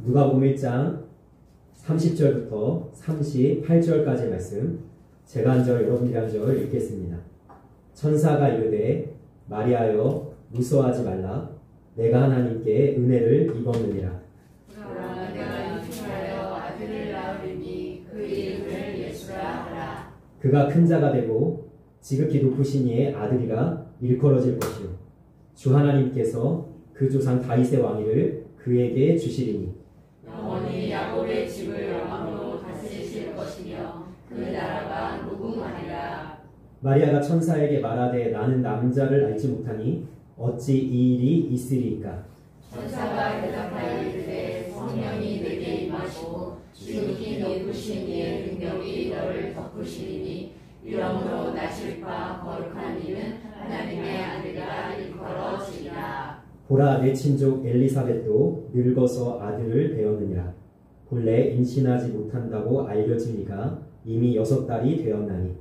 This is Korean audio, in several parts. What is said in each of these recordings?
누가복음 1장 30절부터 38절까지의 말씀, 제가 한 절, 여러분들이 한 절 읽겠습니다. 천사가 이르되 마리아여 무서워하지 말라. 내가 하나님께 은혜를 입었느니라. 그러나 내가 잉태하여 아들을 낳으리니 그 이름을 예수라 하라. 그가 큰 자가 되고 지극히 높으신 이의 아들이라 일컬어질 것이요 주 하나님께서 그 조상 다윗의 왕위를 그에게 주시리니 영원히 야곱의 집을 영원으로 다스리실 것이며 그 나라가 무궁하리라. 마리아가 천사에게 말하되 나는 남자를 알지 못하니 어찌 이 일이 있으리이까. 천사가 대답하여 이르되 성령이 내게 임하시고 지극히 높으신 이의 능력이 너를 덮으시리니 이러므로 나실과 거룩한 이는 하나님의 아들이라 일컬어지리라. 보라 내 친족 엘리사벳도 늙어서 아들을 배었느니라. 본래 임신하지 못한다고 알려지니가 이미 6달이 되었나니.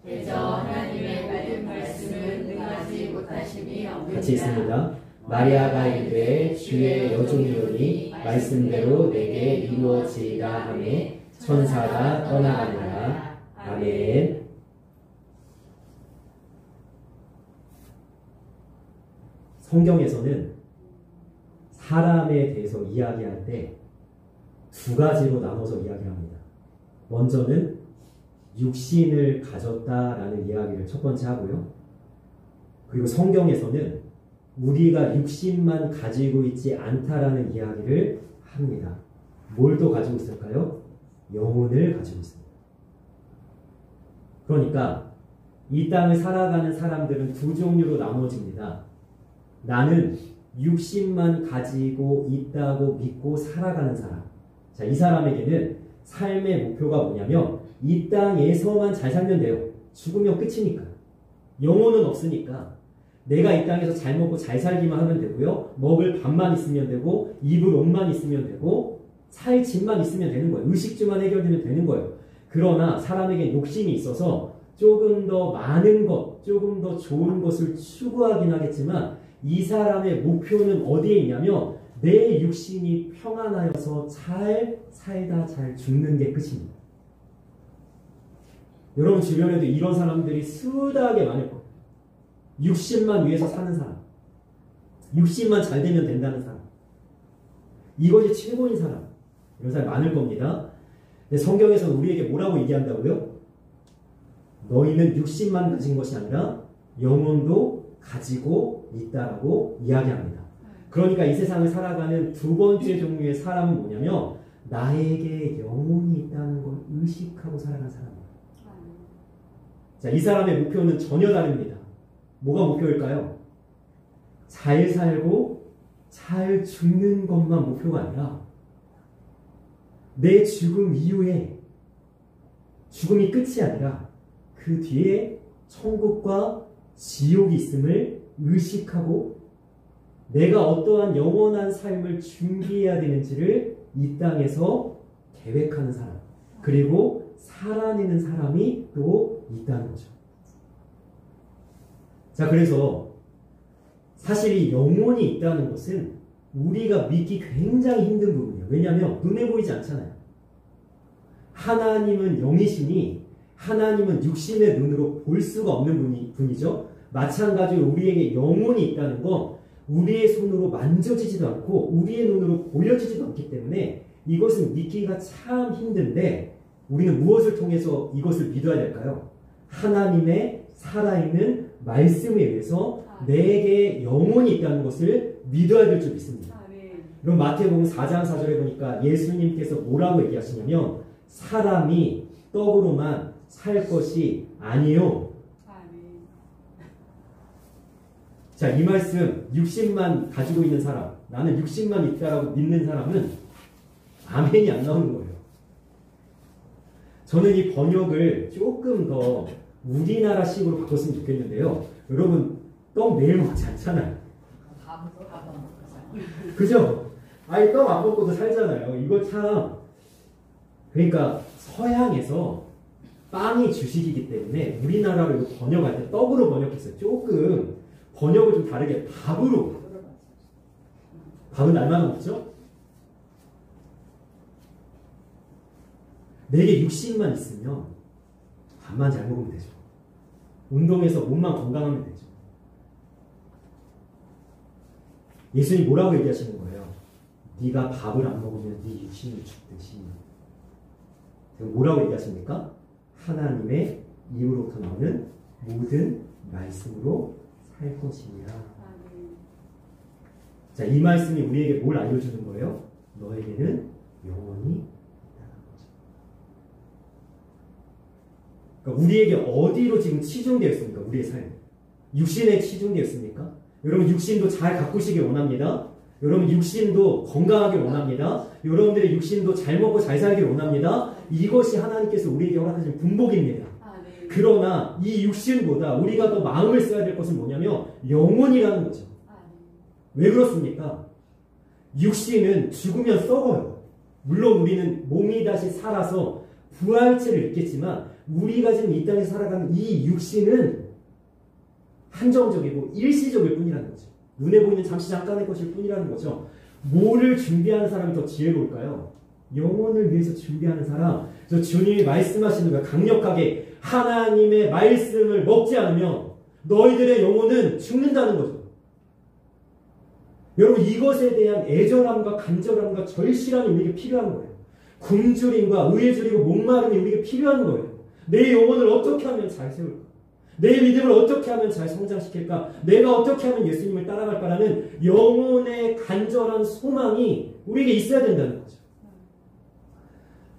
대저 하나님의 모든 말씀은 능하지 못하심이 없느니라. 같이 있습니다. 마리아가 이르되 주의 여종이오니 말씀대로 내게 이루어지리라 하매 천사가 떠나가니라. 아멘. 성경에서는 사람에 대해서 이야기할 때 두 가지로 나눠서 이야기를 합니다. 먼저는 육신을 가졌다라는 이야기를 첫 번째 하고요. 그리고 성경에서는 우리가 육신만 가지고 있지 않다라는 이야기를 합니다. 뭘 또 가지고 있을까요? 영혼을 가지고 있습니다. 그러니까 이 땅을 살아가는 사람들은 두 종류로 나눠집니다. 나는 육신만 가지고 있다고 믿고 살아가는 사람. 자, 이 사람에게는 삶의 목표가 뭐냐면 이 땅에서만 잘 살면 돼요. 죽으면 끝이니까. 영혼은 없으니까 내가 이 땅에서 잘 먹고 잘 살기만 하면 되고요. 먹을 밥만 있으면 되고 입을 옷만 있으면 되고 살 집만 있으면 되는 거예요. 의식주만 해결되면 되는 거예요. 그러나 사람에게 욕심이 있어서 조금 더 많은 것, 조금 더 좋은 것을 추구하긴 하겠지만 이 사람의 목표는 어디에 있냐면 내 육신이 평안하여서 잘 살다 잘 죽는 게 끝입니다. 여러분 주변에도 이런 사람들이 수다하게 많을 거예요. 육신만 위해서 사는 사람, 육신만 잘 되면 된다는 사람, 이것이 최고인 사람, 이런 사람이 많을 겁니다. 근데 성경에서는 우리에게 뭐라고 얘기한다고요? 너희는 육신만 가진 것이 아니라 영혼도 가지고 있다라고 이야기합니다. 그러니까 이 세상을 살아가는 두 번째 종류의 사람은 뭐냐면 나에게 영혼이 있다는 걸 의식하고 살아가는 사람이에요. 자, 이 사람의 목표는 전혀 다릅니다. 뭐가 목표일까요? 잘 살고 잘 죽는 것만 목표가 아니라 내 죽음 이후에 죽음이 끝이 아니라 그 뒤에 천국과 지옥이 있음을 의식하고 내가 어떠한 영원한 삶을 준비해야 되는지를 이 땅에서 계획하는 사람, 그리고 살아내는 사람이 또 있다는 거죠. 자, 그래서 사실 이 영혼이 있다는 것은 우리가 믿기 굉장히 힘든 부분이에요. 왜냐하면 눈에 보이지 않잖아요. 하나님은 영이시니 하나님은 육신의 눈으로 볼 수가 없는 분이죠. 마찬가지로 우리에게 영혼이 있다는 건 우리의 손으로 만져지지도 않고 우리의 눈으로 보여지지도 않기 때문에 이것은 믿기가 참 힘든데 우리는 무엇을 통해서 이것을 믿어야 될까요? 하나님의 살아있는 말씀에 의해서 내게 영혼이 있다는 것을 믿어야 될 줄 믿습니다. 그럼 마태복음 4장 4절에 보니까 예수님께서 뭐라고 얘기하시냐면 사람이 떡으로만 살 것이 아니요. 자, 이 말씀 육신만 가지고 있는 사람, 나는 육신만 있다라고 믿는 사람은 아멘이 안 나오는 거예요. 저는 이 번역을 조금 더 우리나라식으로 바꿨으면 좋겠는데요. 여러분 떡 매일 먹지 않잖아요. 그죠? 아니 떡 안 먹고도 살잖아요. 이거 참 그러니까 서양에서 빵이 주식이기 때문에 우리나라로 이거 번역할 때 떡으로 번역했어요. 조금 번역을 좀 다르게 밥으로. 밥은 날마다 먹죠? 내게 육신만 있으면 밥만 잘 먹으면 되죠. 운동해서 몸만 건강하면 되죠. 예수님이 뭐라고 얘기하시는 거예요? 네가 밥을 안 먹으면 네 육신이 죽듯이. 뭐라고 얘기하십니까? 하나님의 입으로부터 나오는 모든 말씀으로 살 것이니라. 자, 이 말씀이 우리에게 뭘 알려주는 거예요? 너에게는 영원히 있다는 거죠. 그러니까 우리에게 어디로 지금 치중되어 있습니까? 우리의 삶. 육신에 치중되어 있습니까? 여러분 육신도 잘 가꾸시길 원합니다. 여러분 육신도 건강하길 원합니다. 여러분들의 육신도 잘 먹고 잘 살길 원합니다. 이것이 하나님께서 우리에게 허락하신 분복입니다. 그러나 이 육신보다 우리가 더 마음을 써야 될 것은 뭐냐면 영혼이라는 거죠. 왜 그렇습니까? 육신은 죽으면 썩어요. 물론 우리는 몸이 다시 살아서 부활체를 입겠지만 우리가 지금 이 땅에 살아가는 이 육신은 한정적이고 일시적일 뿐이라는 거죠. 눈에 보이는 잠시 잠깐의 것일 뿐이라는 거죠. 뭐를 준비하는 사람이 더 지혜로울까요? 영혼을 위해서 준비하는 사람. 저 주님이 말씀하시는 거예요. 강력하게 하나님의 말씀을 먹지 않으면 너희들의 영혼은 죽는다는 거죠. 여러분 이것에 대한 애절함과 간절함과 절실함이 우리에게 필요한 거예요. 굶주림과 의해주리고 목마름이 우리에게 필요한 거예요. 내 영혼을 어떻게 하면 잘 세울까? 내 믿음을 어떻게 하면 잘 성장시킬까? 내가 어떻게 하면 예수님을 따라갈까라는 영혼의 간절한 소망이 우리에게 있어야 된다는 거죠.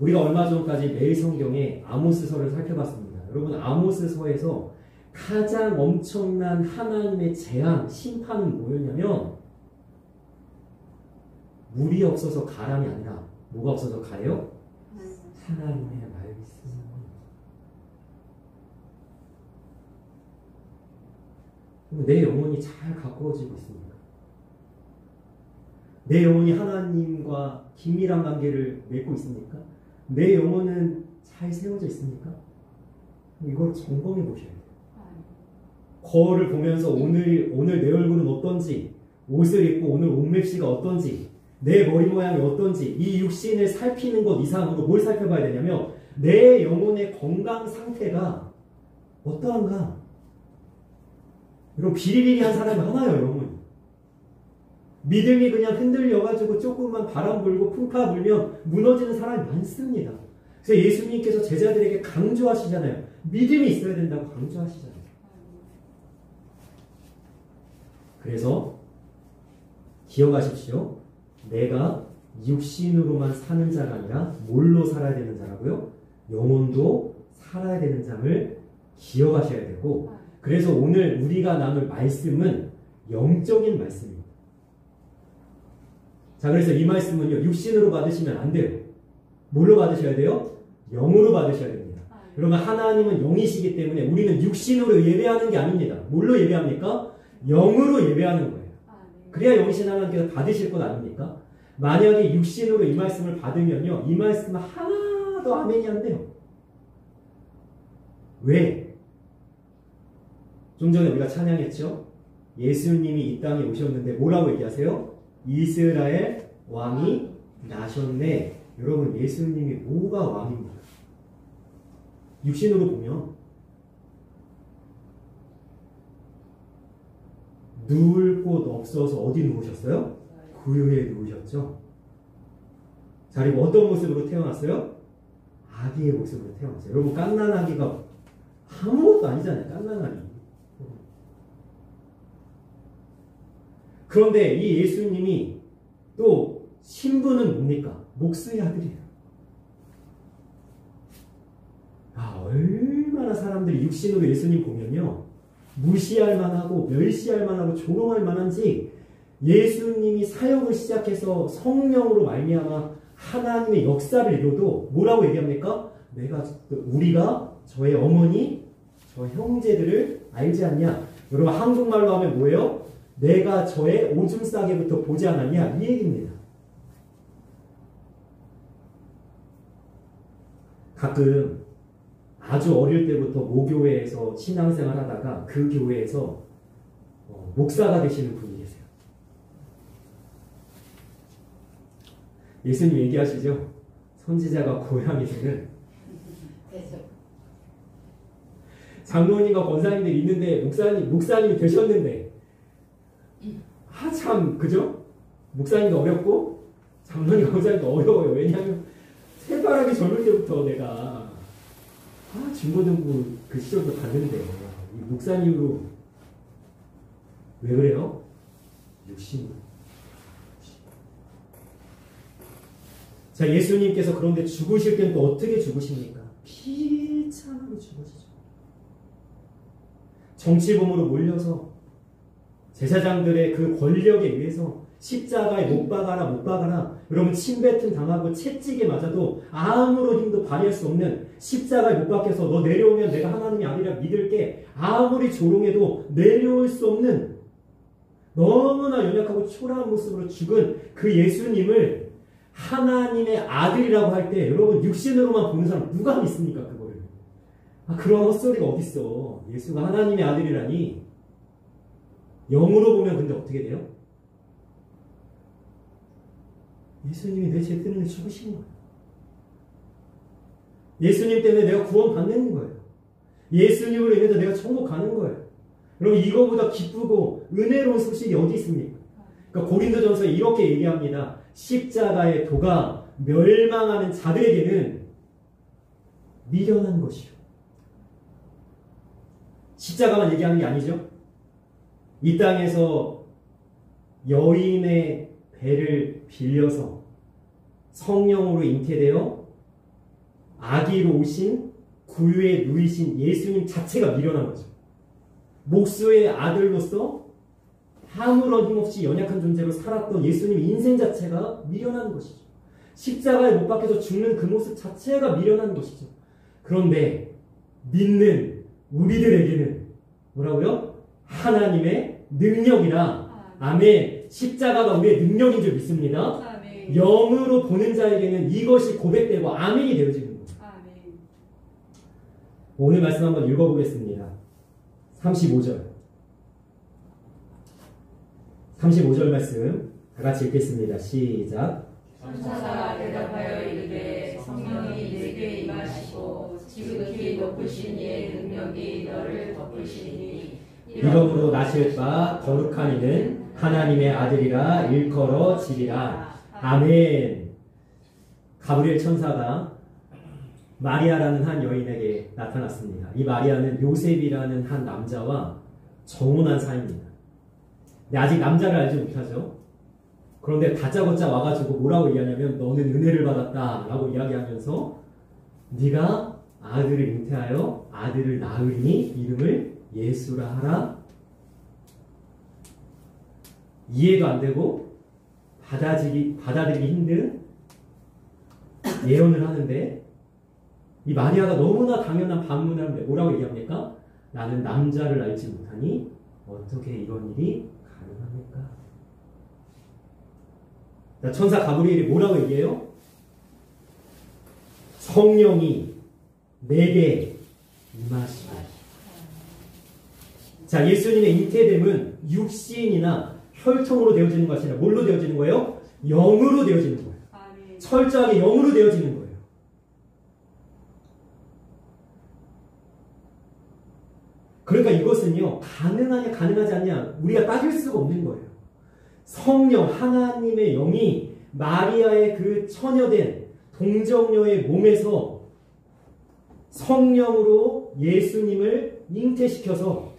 우리가 얼마 전까지 매일 성경에 아모스서를 살펴봤습니다. 여러분 아모스서에서 가장 엄청난 하나님의 재앙, 심판은 뭐였냐면 물이 없어서 가람이 아니라 뭐가 없어서 가래요? 하나님의 말씀. 내 영혼이 잘 가꾸어지고 있습니까? 내 영혼이 하나님과 긴밀한 관계를 맺고 있습니까? 내 영혼은 잘 세워져 있습니까? 이걸 점검해 보셔야 돼요. 거울을 보면서 오늘 내 얼굴은 어떤지, 옷을 입고 오늘 옷맵시가 어떤지, 내 머리 모양이 어떤지, 이 육신을 살피는 것 이상으로 뭘 살펴봐야 되냐면 내 영혼의 건강 상태가 어떠한가? 여러분 비리비리한 사람이 하나요, 영혼이. 믿음이 그냥 흔들려가지고 조금만 바람 불고 풍파 불면 무너지는 사람이 많습니다. 그래서 예수님께서 제자들에게 강조하시잖아요. 믿음이 있어야 된다고 강조하시잖아요. 그래서 기억하십시오. 내가 육신으로만 사는 자가 아니라 뭘로 살아야 되는 자라고요? 영혼도 살아야 되는 점을 기억하셔야 되고, 그래서 오늘 우리가 나눌 말씀은 영적인 말씀입니다. 자, 그래서 이 말씀은요, 육신으로 받으시면 안 돼요. 뭘로 받으셔야 돼요? 영으로 받으셔야 됩니다. 그러면 하나님은 영이시기 때문에 우리는 육신으로 예배하는 게 아닙니다. 뭘로 예배합니까? 영으로 예배하는 거예요. 그래야 영이신 하나님께서 받으실 것 아닙니까? 만약에 육신으로 이 말씀을 받으면요, 이 말씀은 하나도 아멘이 안 돼요. 왜? 좀 전에 우리가 찬양했죠? 예수님이 이 땅에 오셨는데 뭐라고 얘기하세요? 이스라엘 왕이 나셨네. 여러분 예수님이 뭐가 왕입니까? 육신으로 보면 누울 곳 없어서 어디 누우셨어요? 구유에 누우셨죠? 자, 그리고 어떤 모습으로 태어났어요? 아기의 모습으로 태어났어요. 여러분 갓난 아기가 아무것도 아니잖아요. 갓난 아기. 그런데 이 예수님이 또 신분은 뭡니까? 목수의 아들이에요. 아, 얼마나 사람들이 육신으로 예수님 보면요, 무시할 만하고 멸시할 만하고 조롱할 만한지, 예수님이 사역을 시작해서 성령으로 말미암아 하나님의 역사를 이뤄도 뭐라고 얘기합니까? 우리가 저의 어머니, 저 형제들을 알지 않냐? 여러분 한국말로 하면 뭐예요? 내가 저의 오줌 싸개부터 보지 않았냐? 이 얘기입니다. 가끔 아주 어릴 때부터 모교회에서 신앙생활 하다가 그 교회에서 목사가 되시는 분이 계세요. 예수님 얘기하시죠? 선지자가 고향이 되는 장로님과 권사님들이 있는데 목사님이 되셨는데 참 그죠? 목사님도 어렵고 장로님 권사님도 어려워요. 왜냐하면 새바람이 젊을 때부터 내가 중고등부 그 시절도 갔는데 이 목사님으로 왜 그래요? 육신. 자, 예수님께서 그런데 죽으실 때는 또 어떻게 죽으십니까? 비참하게 죽으시죠. 정치범으로 몰려서 제사장들의 그 권력에 의해서 십자가에 못 박아라. 여러분 침뱉음 당하고 채찍에 맞아도 아무런 힘도 발휘할 수 없는 십자가에 못 박혀서 너 내려오면 내가 하나님의 아들이라 믿을게 아무리 조롱해도 내려올 수 없는 너무나 연약하고 초라한 모습으로 죽은 그 예수님을 하나님의 아들이라고 할 때 여러분 육신으로만 보는 사람 누가 믿습니까? 그거를. 그런 헛소리가 어딨어. 예수가 하나님의 아들이라니. 영으로 보면 근데 어떻게 돼요? 예수님이 내 죄 때문에 죽으신 거예요. 예수님 때문에 내가 구원 받는 거예요. 예수님으로 인해서 내가 천국 가는 거예요. 여러분 이거보다 기쁘고 은혜로운 소식이 어디 있습니까? 그러니까 고린도전서에 이렇게 얘기합니다. 십자가의 도가 멸망하는 자들에게는 미련한 것이요. 십자가만 얘기하는 게 아니죠. 이 땅에서 여인의 배를 빌려서 성령으로 잉태되어 아기로 오신 구유에 누이신 예수님 자체가 미련한 거죠. 목수의 아들로서 아무런 힘없이 연약한 존재로 살았던 예수님 인생 자체가 미련한 것이죠. 십자가에 못 박혀서 죽는 그 모습 자체가 미련한 것이죠. 그런데 믿는 우리들에게는 뭐라고요? 하나님의 능력이라. 아멘. 십자가가 우리의 능력인 줄 믿습니다. 아멘. 영으로 보는 자에게는 이것이 고백되고 아멘이 되어지는 거예요. 아멘. 오늘 말씀 한번 읽어보겠습니다. 35절. 35절 말씀 다 같이 읽겠습니다. 시작. 천사가 대답하여 이르되 성령이 내게 임하시고 지극히 높으신 이의 능력이 너를 덮으시니 이러므로 나실 바 거룩한 이는 하나님의 아들이라 일컬어지리라. 아멘. 가브리엘 천사가 마리아라는 한 여인에게 나타났습니다. 이 마리아는 요셉이라는 한 남자와 정혼한 사이입니다. 근데 아직 남자를 알지 못하죠. 그런데 다짜고짜 와가지고 뭐라고 얘기하냐면 너는 은혜를 받았다 라고 이야기하면서 네가 아들을 잉태하여 아들을 낳으니 이름을 예수라 하라. 이해도 안 되고 받아들이기 힘든 예언을 하는데 이 마리아가 너무나 당연한 반문을 하는데 뭐라고 얘기합니까? 나는 남자를 알지 못하니 어떻게 이런 일이 가능합니까? 자, 천사 가브리엘이 뭐라고 얘기해요? 성령이 내게 임하시고. 자, 예수님의 잉태됨은 육신이나 혈통으로 되어지는 것이 아니라 뭘로 되어지는 거예요? 영으로 되어지는 거예요. 아멘. 철저하게 영으로 되어지는 거예요. 그러니까 이것은요, 가능하냐 가능하지 않냐 우리가 따질 수가 없는 거예요. 성령 하나님의 영이 마리아의 그 처녀된 동정녀의 몸에서 성령으로 예수님을 잉태시켜서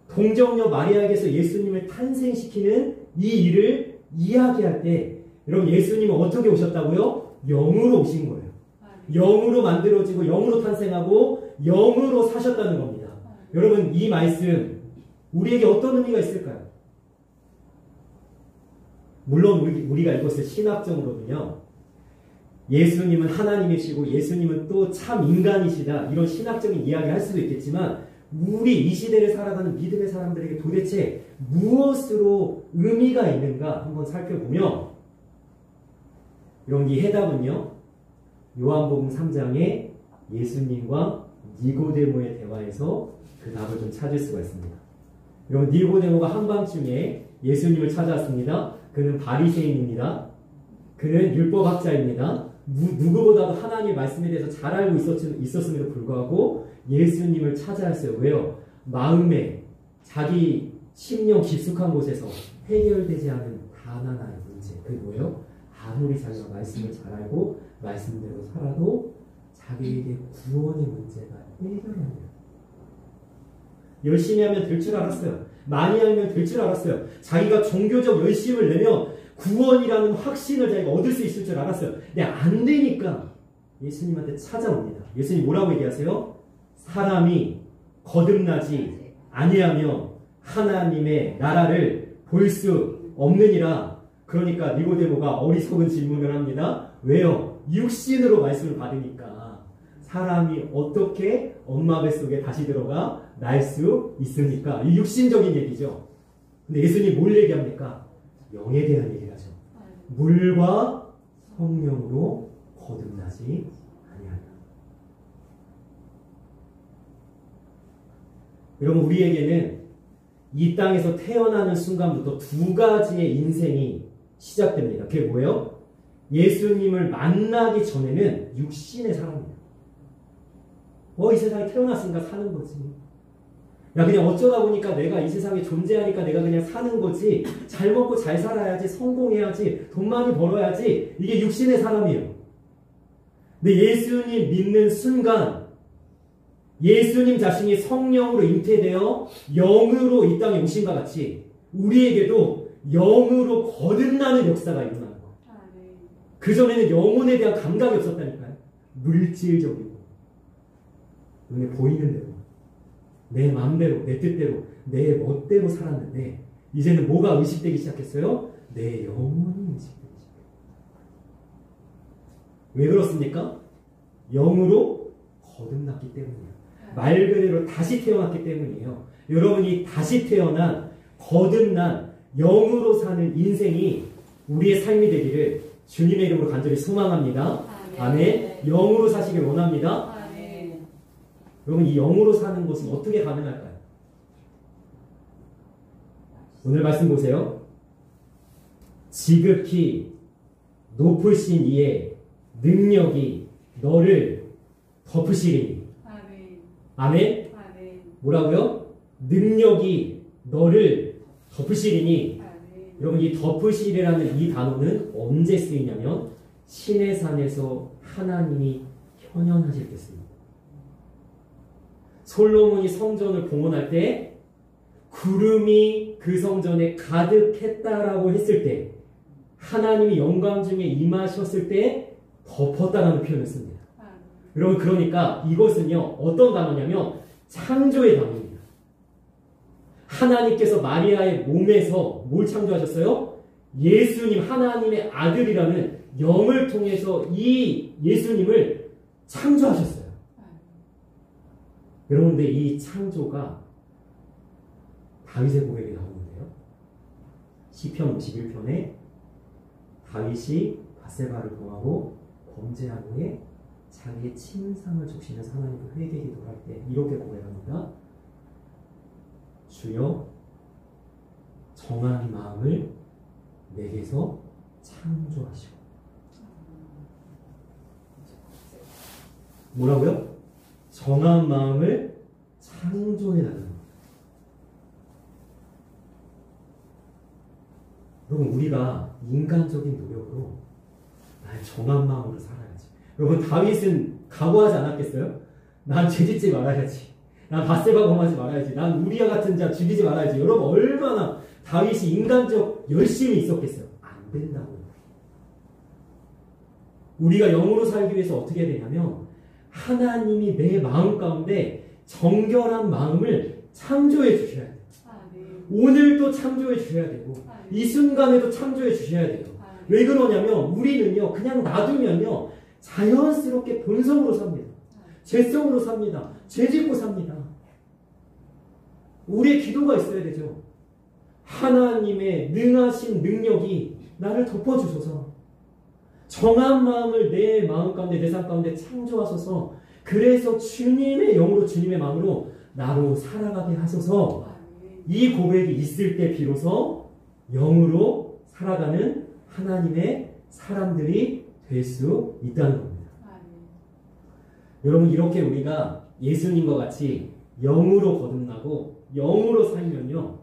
동정녀 마리아에게서 예수님을 탄생시키는 이 일을 이야기할 때 여러분 예수님은 어떻게 오셨다고요? 영으로 오신 거예요. 영으로 만들어지고 영으로 탄생하고 영으로 사셨다는 겁니다. 여러분 이 말씀 우리에게 어떤 의미가 있을까요? 물론 우리가 이것을 신학적으로는요. 예수님은 하나님이시고 예수님은 또 참 인간이시다. 이런 신학적인 이야기를 할 수도 있겠지만 우리 이 시대를 살아가는 믿음의 사람들에게 도대체 무엇으로 의미가 있는가 한번 살펴보면 여러분 이 해답은요. 요한복음 3장에 예수님과 니고데모의 대화에서 그 답을 좀 찾을 수가 있습니다. 여러분 니고데모가 한밤중에 예수님을 찾아왔습니다. 그는 바리새인입니다. 그는 율법학자입니다. 누구보다도 하나님의 말씀에 대해서 잘 알고 있었음에도 불구하고 예수님을 찾아야 했어요. 왜요? 마음에 자기 심령 깊숙한 곳에서 해결되지 않은 단 하나의 문제. 그게 뭐예요? 아무리 자기가 말씀을 잘 알고 말씀대로 살아도 자기에게 구원의 문제가 해결이 안 돼요. 열심히 하면 될 줄 알았어요. 많이 알면 될 줄 알았어요. 자기가 종교적 열심을 내면 구원이라는 확신을 자기가 얻을 수 있을 줄 알았어요. 근데 안 되니까 예수님한테 찾아옵니다. 예수님 뭐라고 얘기하세요? 사람이 거듭나지 아니하며 하나님의 나라를 볼 수 없느니라. 그러니까 니고데모가 어리석은 질문을 합니다. 왜요? 육신으로 말씀을 받으니까 사람이 어떻게 엄마 뱃속에 다시 들어가 날 수 있습니까? 이 육신적인 얘기죠. 근데 예수님 뭘 얘기합니까? 영에 대한 얘기를 하죠. 물과 성령으로 거듭나지 아니하냐. 여러분, 우리에게는 이 땅에서 태어나는 순간부터 두 가지의 인생이 시작됩니다. 그게 뭐예요? 예수님을 만나기 전에는 육신의 사람이에요. 이 세상에 태어났으니까 사는 거지. 야, 그냥 어쩌다 보니까 내가 이 세상에 존재하니까 내가 그냥 사는 거지. 잘 먹고 잘 살아야지, 성공해야지, 돈 많이 벌어야지. 이게 육신의 사람이에요. 근데 예수님 믿는 순간 예수님 자신이 성령으로 잉태되어 영으로 이 땅에 오신과 같이 우리에게도 영으로 거듭나는 역사가 일어나는 거예요. 그전에는 영혼에 대한 감각이 없었다니까요. 물질적이고 눈에 보이는 대로 내 마음대로 내 뜻대로 내 멋대로 살았는데 이제는 뭐가 의식되기 시작했어요? 내 영혼이 의식되기 시작해요. 왜 그렇습니까? 영으로 거듭났기 때문이에요. 말 그대로 다시 태어났기 때문이에요. 여러분이 다시 태어난 거듭난 영으로 사는 인생이 우리의 삶이 되기를 주님의 이름으로 간절히 소망합니다. 아멘. 영으로 사시길 원합니다. 아멘. 여러분, 이 영으로 사는 것은 어떻게 가능할까요? 오늘 말씀 보세요. 지극히 높으신 이의 능력이 너를 덮으시리니. 아멘. 아멘. 뭐라고요? 능력이 너를 덮으시리니. 아멘. 여러분, 이 덮으시리라는 이 단어는 언제 쓰이냐면 시내산에서 하나님이 현현하실 때 쓰입니다. 솔로몬이 성전을 봉헌할 때 구름이 그 성전에 가득했다라고 했을 때 하나님이 영광 중에 임하셨을 때 덮었다라는 표현을 씁니다. 여러분, 그러니까 이것은요 어떤 단어냐면 창조의 단어입니다. 하나님께서 마리아의 몸에서 뭘 창조하셨어요? 예수님, 하나님의 아들이라는 영을 통해서 이 예수님을 창조하셨어요. 여러분, 근데 이 창조가 다윗의 고백에 나오는데요. 시편 51편에 다윗이 밧세바를 범하고 범죄한 후에 자기의 침상을 적시면서 하나님께 회개 기도할 때 이렇게 고백합니다. 주여, 정한 마음을 내게서 창조하시오. 뭐라고요? 정한 마음을 창조해달라는 겁니다. 여러분, 우리가 인간적인 노력으로 나의 정한 마음으로 살아야지. 여러분, 다윗은 각오하지 않았겠어요? 난 죄짓지 말아야지. 난 밧세바 범하지 말아야지. 난 우리와 같은 자 죽이지 말아야지. 여러분, 얼마나 다윗이 인간적 열심이 있었겠어요? 안 된다고요. 우리가 영으로 살기 위해서 어떻게 해야 되냐면 하나님이 내 마음 가운데 정결한 마음을 창조해 주셔야 돼요. 오늘도 창조해 주셔야 되고 이 순간에도 창조해 주셔야 돼요. 왜 그러냐면 우리는요 그냥 놔두면요 자연스럽게 본성으로 삽니다. 죄성으로 삽니다. 죄짓고 삽니다. 우리의 기도가 있어야 되죠. 하나님의 능하신 능력이 나를 덮어주소서. 정한 마음을 내 마음 가운데, 내 삶 가운데 창조하소서. 그래서 주님의 영으로, 주님의 마음으로 나로 살아가게 하소서. 이 고백이 있을 때 비로소 영으로 살아가는 하나님의 사람들이 될 수 있다는 겁니다. 여러분, 이렇게 우리가 예수님과 같이 영으로 거듭나고 영으로 살면요.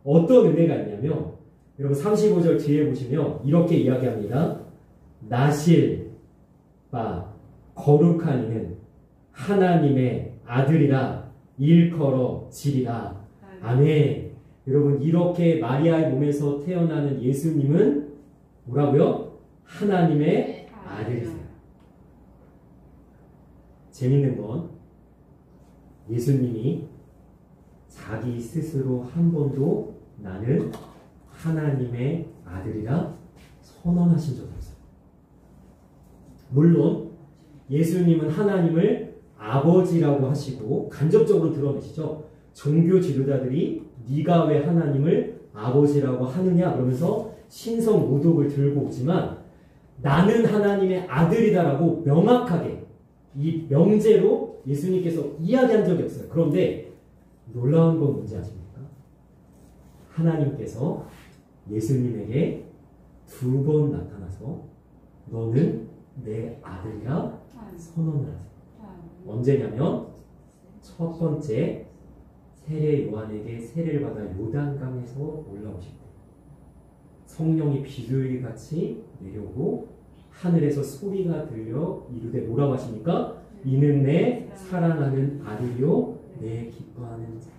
어떤 은혜가 있냐면 여러분 35절 뒤에 보시면 이렇게 이야기합니다. 나실 바 거룩한 이는 하나님의 아들이라 일컬어 지리라. 아멘. 여러분 이렇게 마리아의 몸에서 태어나는 예수님은 뭐라고요? 하나님의 아들이세요. 재밌는 건 예수님이 자기 스스로 한 번도 나는 하나님의 아들이라 선언하신 적이 없어요. 물론 예수님은 하나님을 아버지라고 하시고 간접적으로 드러내시죠. 종교 지도자들이 네가 왜 하나님을 아버지라고 하느냐 그러면서 신성 모독을 들고 오지만 나는 하나님의 아들이다라고 명확하게 이 명제로 예수님께서 이야기한 적이 없어요. 그런데 놀라운 건 뭔지 아십니까? 하나님께서 예수님에게 2번 나타나서 너는 내 아들이라 선언을 하세요. 언제냐면 첫 번째 세례 요한에게 세례를 받아 요단강에서 올라오실 때 성령이 비둘기같이 내려오고 하늘에서 소리가 들려 이르되 뭐라고 하십니까? 이는 내 사랑하는 아들이요 내 기뻐하는 자라.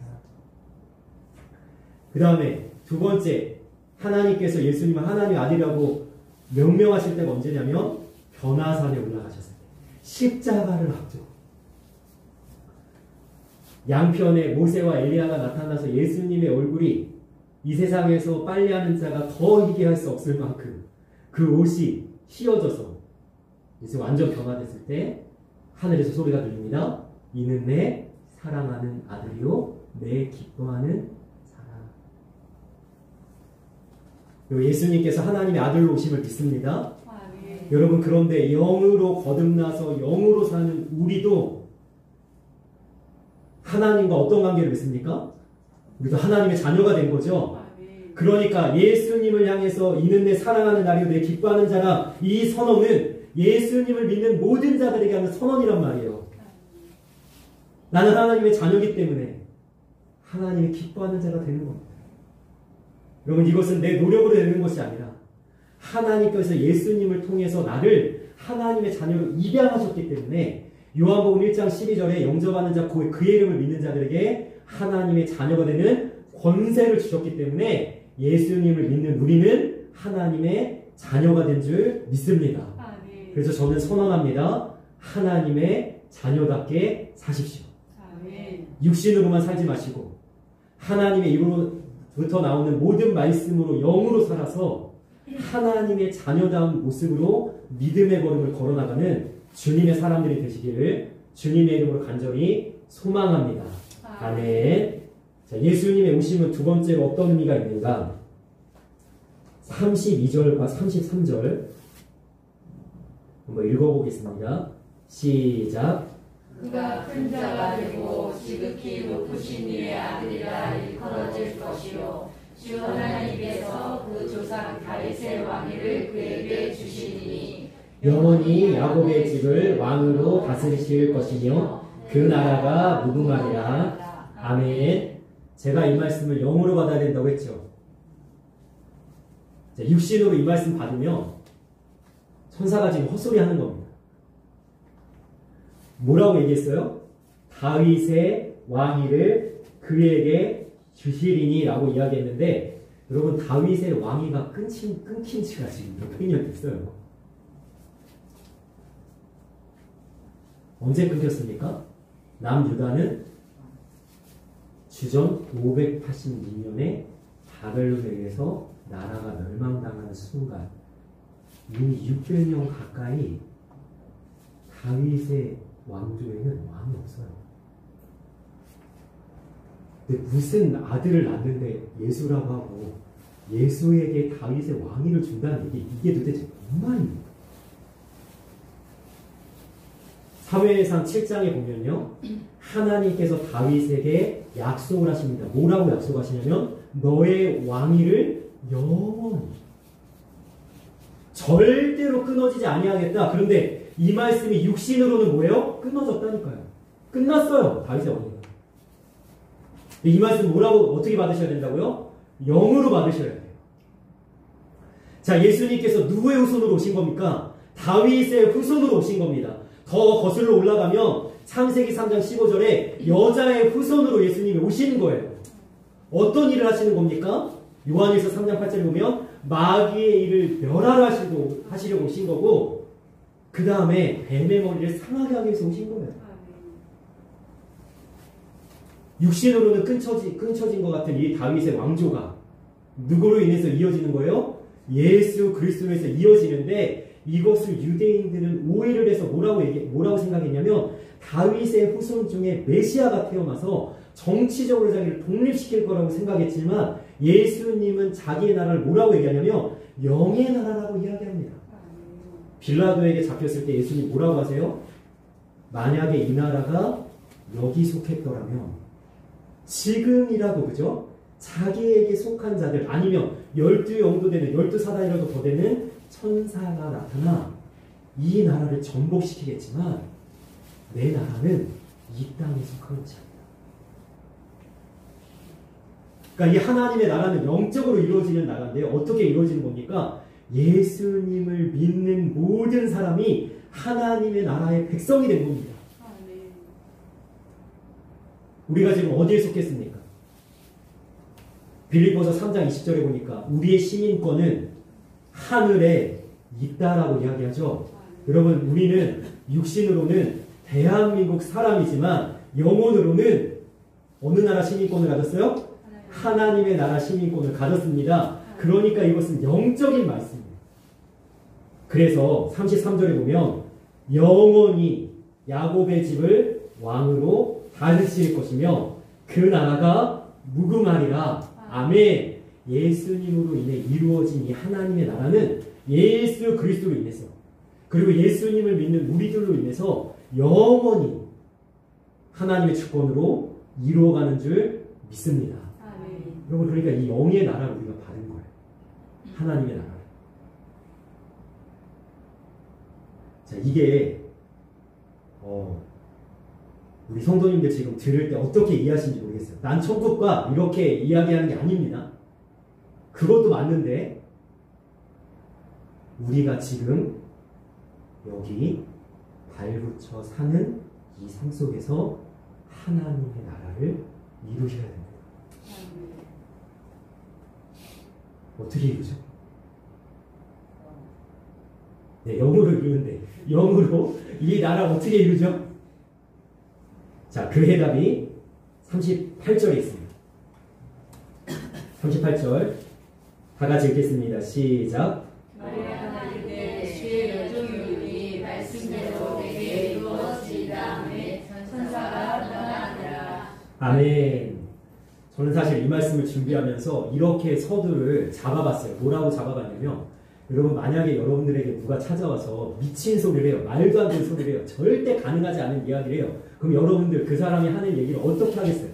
그 다음에 두 번째 하나님께서 예수님을 하나님의 아들이라고 명명하실 때가 언제냐면 변화산에 올라가셨을 때 십자가를 앞두고 양편에 모세와 엘리야가 나타나서 예수님의 얼굴이 이 세상에서 빨래하는 자가 더 희게 할 수 없을 만큼 그 옷이 휘어져서 이제 완전 변화됐을 때 하늘에서 소리가 들립니다. 이는 내 사랑하는 아들이요 내 기뻐하는 자라. 예수님께서 하나님의 아들로 오심을 믿습니다. 여러분 그런데 영으로 거듭나서 영으로 사는 우리도 하나님과 어떤 관계를 맺습니까? 우리도 하나님의 자녀가 된 거죠. 그러니까 예수님을 향해서 이는 내 사랑하는 아들이요 내 기뻐하는 자라. 이 선언은 예수님을 믿는 모든 자들에게 하는 선언이란 말이에요. 나는 하나님의 자녀이기 때문에 하나님이 기뻐하는 자가 되는 겁니다. 여러분 이것은 내 노력으로 되는 것이 아니라 하나님께서 예수님을 통해서 나를 하나님의 자녀로 입양하셨기 때문에 요한복음 1장 12절에 영접하는 자 그 이름을 믿는 자들에게 하나님의 자녀가 되는 권세를 주셨기 때문에 예수님을 믿는 우리는 하나님의 자녀가 된 줄 믿습니다. 그래서 저는 선언합니다. 하나님의 자녀답게 사십시오. 육신으로만 살지 마시고 하나님의 입으로부터 나오는 모든 말씀으로 영으로 살아서 하나님의 자녀다운 모습으로 믿음의 걸음을 걸어나가는 주님의 사람들이 되시기를 주님의 이름으로 간절히 소망합니다. 아멘. 자, 예수님의 오심은 두 번째로 어떤 의미가 있는가? 32절과 33절 한번 읽어보겠습니다. 시작. 그가 큰 자가 되고 지극히 높으신 이의 아들이라 일컬어질 것이요 주 하나님께서 그 조상 다윗의 왕위를 그에게 주시리니 영원히 야곱의 집을 왕으로 다스리실 것이며 그 나라가 무궁하리라. 아멘. 제가 이 말씀을 영으로 받아야 된다고 했죠. 자, 육신으로 이 말씀 받으면 천사가 지금 헛소리 하는 겁니다. 뭐라고 얘기했어요? 다윗의 왕위를 그에게 주시리니 라고 이야기했는데 여러분 다윗의 왕위가 끊긴 지가 지금 몇 년 됐어요. 언제 끊겼습니까? 남유다는 주전 586년에 바벨론에 의해서 나라가 멸망당하는 순간 이미 600년 가까이 다윗의 왕조에는 왕이 없어요. 근데 무슨 아들을 낳는데 예수라고 하고 예수에게 다윗의 왕위를 준다는 이게 도대체 뭔 말입니까? 사무엘상 7장에 보면요 하나님께서 다윗에게 약속을 하십니다. 뭐라고 약속하시냐면 너의 왕위를 영원히 절대로 끊어지지 아니하겠다. 그런데 이 말씀이 육신으로는 뭐예요? 끊어졌다니까요. 끝났어요. 다윗의 왕위가. 이 말씀 뭐라고 어떻게 받으셔야 된다고요? 영으로 받으셔야 돼요. 자, 예수님께서 누구의 후손으로 오신 겁니까? 다윗의 후손으로 오신 겁니다. 더 거슬러 올라가면 창세기 3장 15절에 여자의 후손으로 예수님이 오시는 거예요. 어떤 일을 하시는 겁니까? 요한일서 3장 8절에 보면 마귀의 일을 멸하려고 오신 거고, 그 다음에 뱀의 머리를 상하게 하기 위해서 오신 거예요. 육신으로는 끊쳐진 것 같은 이 다윗의 왕조가 누구로 인해서 이어지는 거예요? 예수 그리스도로 해서 이어지는데, 이것을 유대인들은 오해를 해서 뭐라고 생각했냐면, 다윗의 후손 중에 메시아가 태어나서 정치적으로 자기를 독립시킬 거라고 생각했지만, 예수님은 자기의 나라를 뭐라고 얘기하냐면 영의 나라라고 이야기합니다. 빌라도에게 잡혔을 때 예수님 뭐라고 하세요? 만약에 이 나라가 여기 속했더라면 지금이라도, 그죠? 자기에게 속한 자들, 아니면 12영도 되는 12사단이라도 더 되는 천사가 나타나 이 나라를 정복시키겠지만, 내 나라는 이 땅에 속한 것이 아니다. 그러니까 이 하나님의 나라는 영적으로 이루어지는 나라인데요. 어떻게 이루어지는 겁니까? 예수님을 믿는 모든 사람이 하나님의 나라의 백성이 된 겁니다. 우리가 지금 어디에 속했습니까? 빌립보서 3장 20절에 보니까 우리의 시민권은 하늘에 있다라고 이야기하죠. 여러분, 우리는 육신으로는 대한민국 사람이지만 영혼으로는 어느 나라 시민권을 가졌어요? 하나님의 나라 시민권을 가졌습니다. 그러니까 이것은 영적인 말씀입니다. 그래서 33절에 보면 영원히 야곱의 집을 왕으로 다스릴 것이며 그 나라가 무궁하리라. 아멘. 예수님으로 인해 이루어진 이 하나님의 나라는 예수 그리스도로 인해서, 그리고 예수님을 믿는 우리들로 인해서 영원히 하나님의 주권으로 이루어가는 줄 믿습니다. 여러분, 그러니까 이 영의 나라를 우리가 받은 거예요. 하나님의 나라를. 자, 이게 우리 성도님들 지금 들을 때 어떻게 이해하시는지 모르겠어요. 난 천국과 이렇게 이야기하는 게 아닙니다. 그것도 맞는데, 우리가 지금 여기 발붙여 사는 이 삶 속에서 하나님의 나라를 이루셔야 됩니다. 어떻게 이루죠? 네, 영으로 이루는데, 영으로 이 나라 어떻게 이루죠? 자, 그 해답이 38절에 있습니다. 38절 다 같이 읽겠습니다. 시작. 마리아가 이르되 주의 여종이오니 말씀대로 내게 이루어지이다. 아멘. 천사가 떠나니라. 아멘. 저는 사실 이 말씀을 준비하면서 이렇게 서두를 잡아봤어요. 뭐라고 잡아봤냐면, 여러분, 만약에 여러분들에게 누가 찾아와서 미친 소리를 해요. 말도 안 되는 소리를 해요. 절대 가능하지 않은 이야기를 해요. 그럼 여러분들 그 사람이 하는 얘기를 어떻게 하겠어요?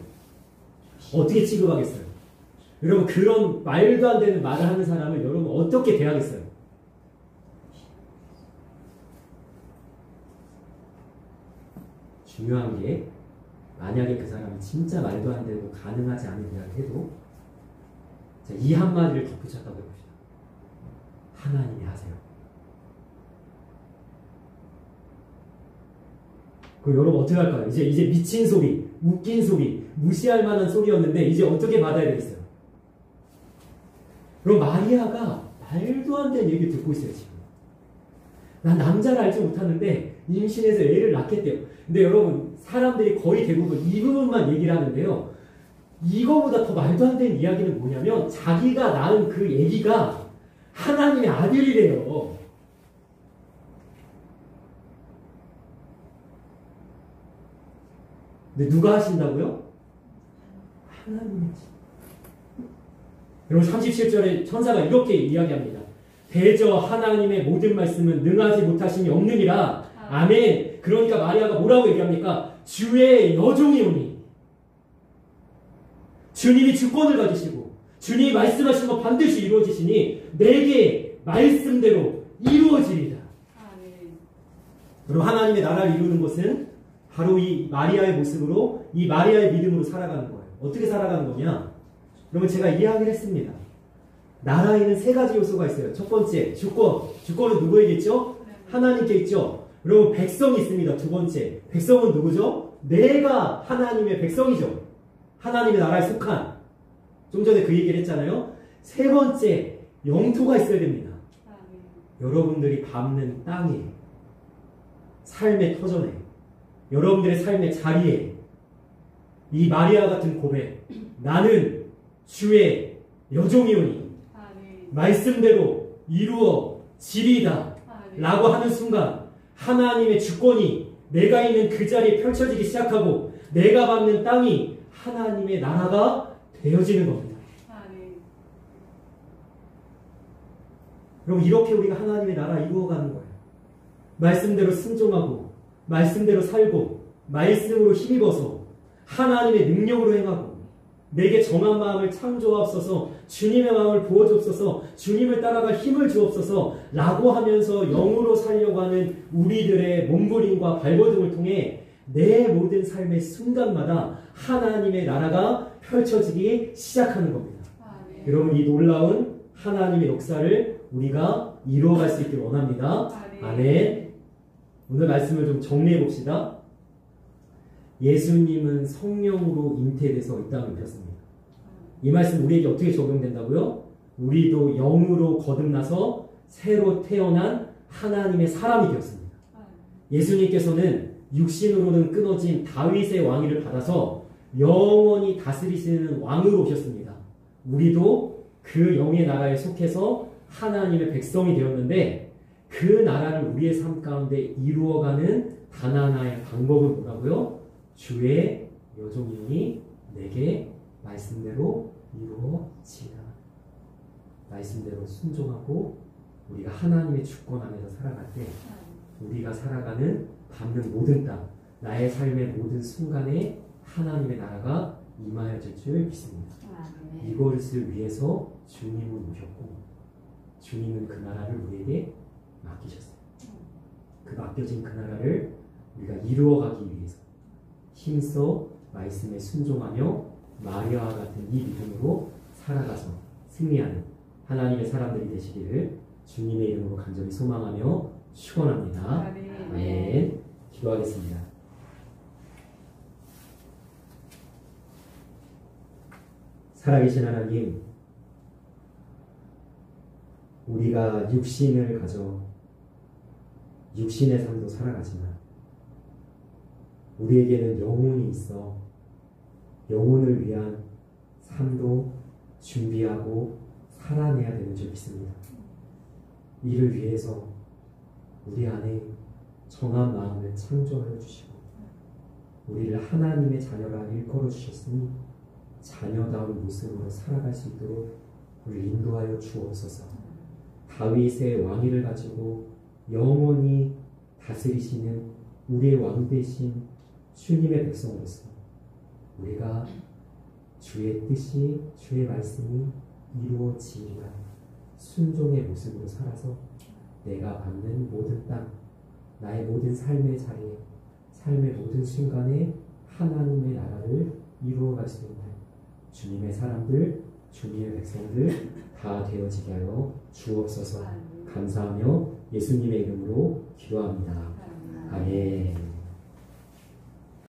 어떻게 취급하겠어요? 여러분, 그런 말도 안 되는 말을 하는 사람을 여러분 어떻게 대하겠어요? 중요한 게, 만약에 그 사람이 진짜 말도 안 되고 가능하지 않은 이야기를 해도, 자, 이 한마디를 덧붙였다고 해봅시다. 하나님이 하세요. 그럼 여러분 어떻게 할까요? 이제 미친 소리, 웃긴 소리, 무시할 만한 소리였는데 이제 어떻게 받아야 되겠어요? 그럼 마리아가 말도 안 되는 얘기 듣고 있어요, 지금. 난 남자를 알지 못하는데 임신해서 애를 낳겠대요. 근데 여러분, 사람들이 거의 대부분 이 부분만 얘기를 하는데요. 이거보다 더 말도 안 되는 이야기는 뭐냐면, 자기가 낳은 그 아기가 하나님의 아들이래요. 근데 누가 하신다고요? 하나님이지. 여러분, 37절에 천사가 이렇게 이야기합니다. 대저 하나님의 모든 말씀은 능하지 못하심이 없느니라. 아멘. 그러니까 마리아가 뭐라고 얘기합니까? 주의 여종이오니. 주님이 주권을 가지시고 주님이 말씀하신 거 반드시 이루어지시니 내게 말씀대로 이루어지리라. 여러분, 하나님의 나라를 이루는 것은 바로 이 마리아의 모습으로 이 마리아의 믿음으로 살아가는 거예요. 어떻게 살아가는 거냐? 그러면 제가 이야기를 했습니다. 나라에는 세 가지 요소가 있어요. 첫 번째, 주권. 주권은 누구에게 있죠? 하나님께 있죠. 그러면 백성이 있습니다. 두 번째, 백성은 누구죠? 내가 하나님의 백성이죠. 하나님의 나라에 속한. 좀 전에 그 얘기를 했잖아요. 세 번째, 영토가 있어야 됩니다. 여러분들이 밟는 땅에, 삶의 터전에, 여러분들의 삶의 자리에 이 마리아 같은 고백, 나는 주의 여종이오니 말씀대로 이루어지리이다 라고 하는 순간 하나님의 주권이 내가 있는 그 자리에 펼쳐지기 시작하고 내가 밟는 땅이 하나님의 나라가 되어지는 겁니다. 그럼 이렇게 우리가 하나님의 나라 이루어가는 거예요. 말씀대로 순종하고 말씀대로 살고 말씀으로 힘입어서 하나님의 능력으로 행하고 내게 정한 마음을 창조하옵소서, 주님의 마음을 부어주옵소서, 주님을 따라갈 힘을 주옵소서 라고 하면서 영으로 살려고 하는 우리들의 몸부림과 발버둥을 통해 내 모든 삶의 순간마다 하나님의 나라가 펼쳐지기 시작하는 겁니다. 여러분, 이 놀라운 하나님의 역사를 우리가 이루어갈 수 있기를 원합니다. 아멘. 오늘 말씀을 좀 정리해 봅시다. 예수님은 성령으로 잉태돼서 이 땅을 오셨습니다. 이 말씀 우리에게 어떻게 적용된다고요? 우리도 영으로 거듭나서 새로 태어난 하나님의 사람이 되었습니다. 예수님께서는 육신으로는 끊어진 다윗의 왕위를 받아서 영원히 다스리시는 왕으로 오셨습니다. 우리도 그 영의 나라에 속해서 하나님의 백성이 되었는데 그 나라를 우리의 삶 가운데 이루어가는 단 하나의 방법은 뭐라고요? 주의 여종이니 내게 말씀대로 이루어지라. 말씀대로 순종하고 우리가 하나님의 주권 안에서 살아갈 때 우리가 살아가는 밟는 모든 땅, 나의 삶의 모든 순간에 하나님의 나라가 임하여질 줄 믿습니다. 이것을 위해서 주님은 오셨고 주님은 그 나라를 우리에게 맡기셨어요. 그 맡겨진 그 나라를 우리가 이루어가기 위해서 힘써 말씀에 순종하며 마리아와 같은 이 믿음으로 살아가서 승리하는 하나님의 사람들이 되시기를 주님의 이름으로 간절히 소망하며 축원합니다. 아멘. 기도하겠습니다. 살아계신 하나님, 우리가 육신을 가져 육신의 삶도 살아가지만 우리에게는 영혼이 있어 영혼을 위한 삶도 준비하고 살아내야 되는 줄 믿습니다. 이를 위해서 우리 안에 정한 마음을 창조하여 주시고 우리를 하나님의 자녀라 일컬어 주셨으니 자녀다운 모습으로 살아갈 수 있도록 우리를 인도하여 주옵소서. 다윗의 왕위를 가지고 영원히 다스리시는 우리의 왕 되신 주님의 백성으로서 우리가 주의 뜻이 주의 말씀이 이루어지리라 순종의 모습으로 살아서 내가 받는 모든 땅, 나의 모든 삶의 자리에 삶의 모든 순간에 하나님의 나라를 이루어갈 수 있는 주님의 사람들, 주님의 백성들 다 되어지게 하여 주옵소서. 감사하며 예수님의 이름으로 기도합니다. 아멘.